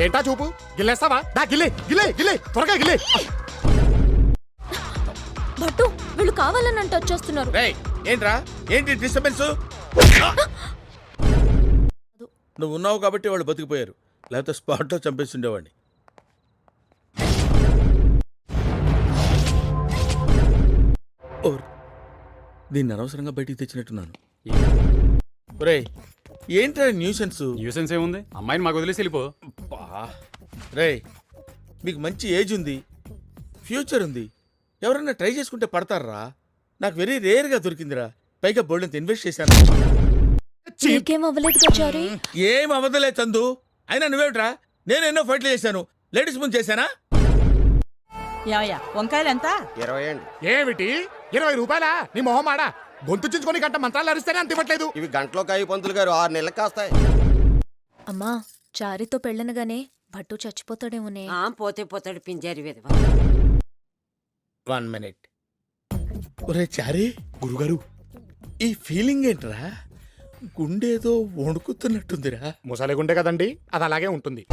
ఏంటా చూపు? గిల్లేస్తావా? దా గిల్లే గిల్లే గిల్లే త్వరగా గిల్లే. భట్టు వీళ్ళు కావాలని అంటే వచ్చేస్తున్నారు. రేయ్ ఏంట్రా ఏంటి డిస్టర్బెన్స్? నువ్వు ఉన్నావు కాబట్టి వాళ్ళు బతికిపోయారు, లేకపోతే స్పాట్లో చంపేస్తుండేవాడిని. దీన్ని అనవసరంగా బయటికి తెచ్చినట్టున్నాను. రేయ్ ఏంట్రా న్యూసెన్స్? న్యూసెన్స్ ఏముంది, అమ్మాయిని మాకు వదిలేసి వెళ్ళిపో. రేయ్ మీకు మంచి ఏజ్ ఉంది, ఫ్యూచర్ ఉంది, ఎవరన్నా ట్రై చేసుకుంటే పడతారా? నాకు వెరీ రేర్గా దొరికిందిరా, పైగా బోల్డంత ఇన్వెస్ట్ చేశాను. నీకేం అవ్వలేదు చారీ? ఏం అవదలే చందు. అయినా నువ్వేమిట్రా? నేను ఎన్నో ఫైట్లు చేశాను, లేడీస్ ముందు చేశానా? యాయా వంకాయలు ఎంత? 20 అండి. ఏమిటి 20 రూపాయలా? నీ మొహం ఆడా, గొంతు చించుకొని గంట మంత్రాలు అరిస్తేనే అంత ఇవ్వట్లేదు. ఇవి గంటలో కాయి పంతులు గారు 6 నెలలకు కాస్తాయి. అమ్మా చారీతో పెళ్ళనగానే భట్టు చచ్చిపోతాడేమోనే. పోతే పోతాడు పింజారి విధవ. 1 minute. ఒరే చారీ, గురుగారు ఈ ఫీలింగ్ ఏంట్రా? గుండేదో వణుకుతున్నట్టుందిరా. ముసలిగుండే కదండి, అది అలాగే ఉంటుంది.